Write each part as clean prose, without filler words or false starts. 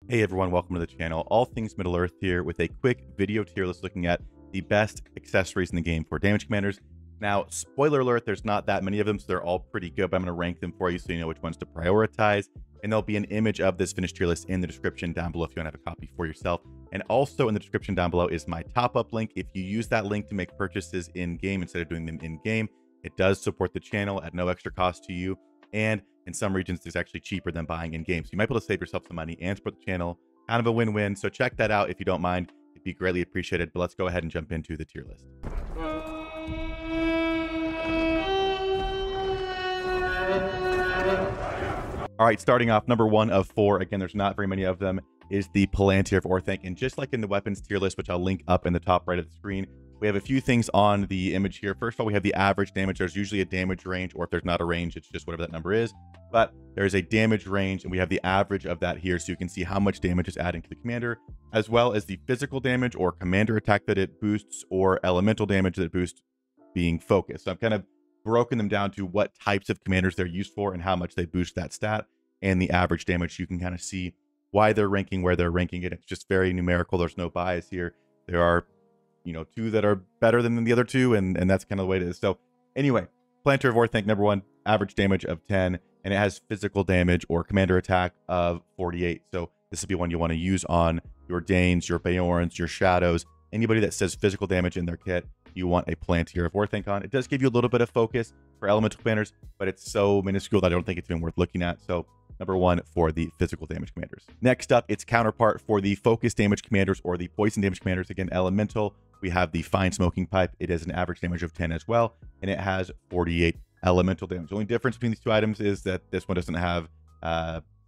Hey everyone, welcome to the channel. All things Middle Earth here with a quick video tier list looking at the best accessories in the game for damage commanders. Now, spoiler alert, there's not that many of them, so they're all pretty good, but I'm going to rank them for you so you know which ones to prioritize. And there'll be an image of this finished tier list in the description down below if you want to have a copy for yourself. And also in the description down below is my top-up link. If you use that link to make purchases in-game instead of doing them in-game, it does support the channel at no extra cost to you. And in some regions, it's actually cheaper than buying in-game. So you might be able to save yourself some money and support the channel. Kind of a win-win. So check that out if you don't mind. It'd be greatly appreciated. But let's go ahead and jump into the tier list. All right, starting off, number 1 of 4. Again, there's not very many of them. Is the Palantir of Orthanc. And just like in the weapons tier list, which I'll link up in the top right of the screen, we have a few things on the image here. First of all, we have the average damage. There's usually a damage range, or if there's not a range, it's just whatever that number is. But there's a damage range, and we have the average of that here, so you can see how much damage is adding to the commander, as well as the physical damage or commander attack that it boosts, or elemental damage that it boosts being focused. So I've kind of broken them down to what types of commanders they're used for and how much they boost that stat, and the average damage. You can kind of see why they're ranking where they're ranking it. It's just very numerical. There's no bias here. There are, you know, 2 that are better than the other 2, and that's kind of the way it is. So anyway, Palantir of Orthanc, number 1, average damage of 10, and it has physical damage or commander attack of 48. So this would be one you want to use on your Danes, your Beorns, your Shadows, anybody that says physical damage in their kit. You want a Palantir of Orthanc on. It does give you a little bit of focus for elemental commanders, but it's so minuscule that I don't think it's even worth looking at. So number 1 for the physical damage commanders. Next up, its counterpart for the focus damage commanders or the poison damage commanders. Again, elemental. We have the fine smoking pipe. It is an average damage of 10 as well, and it has 48 elemental damage. The only difference between these 2 items is that this one doesn't have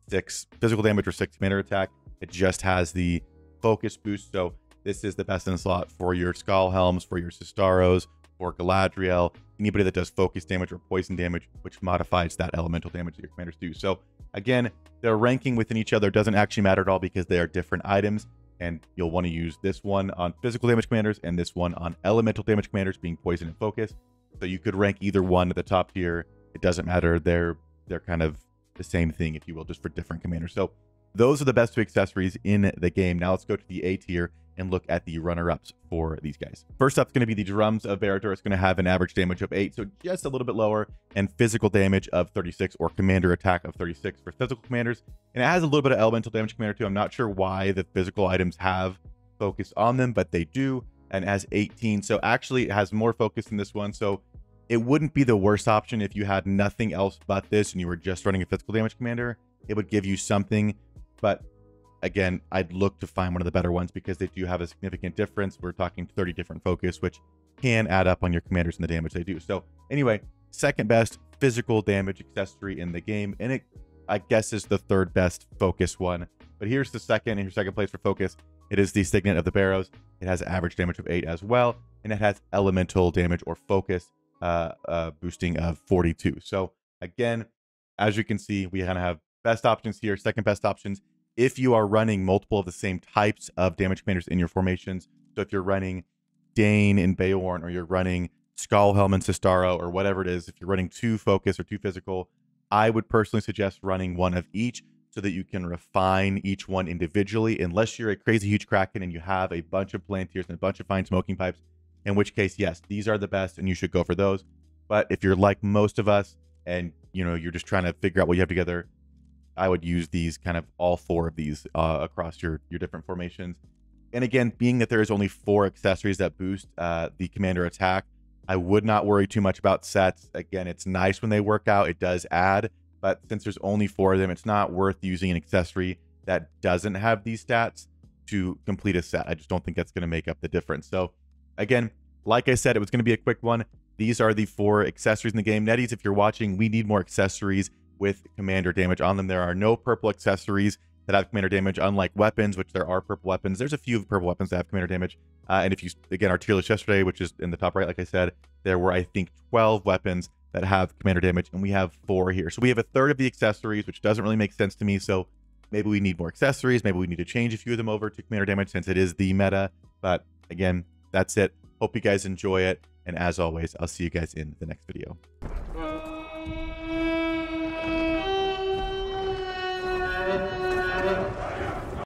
6 physical damage or 6 commander attack. It just has the focus boost. So this is the best in the slot for your Skull Helms, for your Sistaros, for Galadriel, anybody that does focus damage or poison damage, which modifies that elemental damage that your commanders do. So again, their ranking within each other doesn't actually matter at all because they are different items, and you'll want to use this one on physical damage commanders and this one on elemental damage commanders, being poison and focus. So you could rank either one at the top tier. It doesn't matter. They're kind of the same thing, if you will, just for different commanders. So those are the best 2 accessories in the game. Now let's go to the A tier and look at the runner-ups for these guys. First up is going to be the Drums of Baradur. It's going to have an average damage of 8, so just a little bit lower, and physical damage of 36, or commander attack of 36 for physical commanders. And it has a little bit of elemental damage commander too. I'm not sure why the physical items have focus on them, but they do, and it has 18. So actually it has more focus than this one. So it wouldn't be the worst option if you had nothing else but this and you were just running a physical damage commander. It would give you something, but again, I'd look to find one of the better ones because they do have a significant difference. We're talking 30 different focus, which can add up on your commanders and the damage they do. So anyway, second best physical damage accessory in the game, and it, I guess, is the 3rd best focus one. But here's the second, in your second place for focus. It is the Signet of the Barrows. It has average damage of 8 as well, and it has elemental damage or focus boosting of 42. So again, as you can see, we kind of have best options here, second best options. If you are running multiple of the same types of damage commanders in your formations, so if you're running Dane and Beorn, or you're running Skullhelm and Sistaro, or whatever it is, if you're running 2 focus or 2 physical, I would personally suggest running one of each so that you can refine each one individually, unless you're a crazy huge Kraken and you have a bunch of Palantirs and a bunch of fine smoking pipes, in which case, yes, these are the best and you should go for those. But if you're like most of us and, you know, you're just trying to figure out what you have together, I would use these, kind of all 4 of these across your different formations. And again, being that there is only 4 accessories that boost the commander attack, I would not worry too much about sets. Again, it's nice when they work out. It does add, but since there's only 4 of them, it's not worth using an accessory that doesn't have these stats to complete a set. I just don't think that's going to make up the difference. So again, like I said, it was going to be a quick one. These are the 4 accessories in the game. Netties, if you're watching, we need more accessories with commander damage on them. There are no purple accessories that have commander damage, unlike weapons, which there are purple weapons. There's a few purple weapons that have commander damage. And if you, again, our tier list yesterday, which is in the top right, like I said, there were, I think, 12 weapons that have commander damage, and we have 4 here. So we have a third of the accessories, which doesn't really make sense to me. So maybe we need more accessories. Maybe we need to change a few of them over to commander damage since it is the meta. But again, that's it. Hope you guys enjoy it. And as always, I'll see you guys in the next video.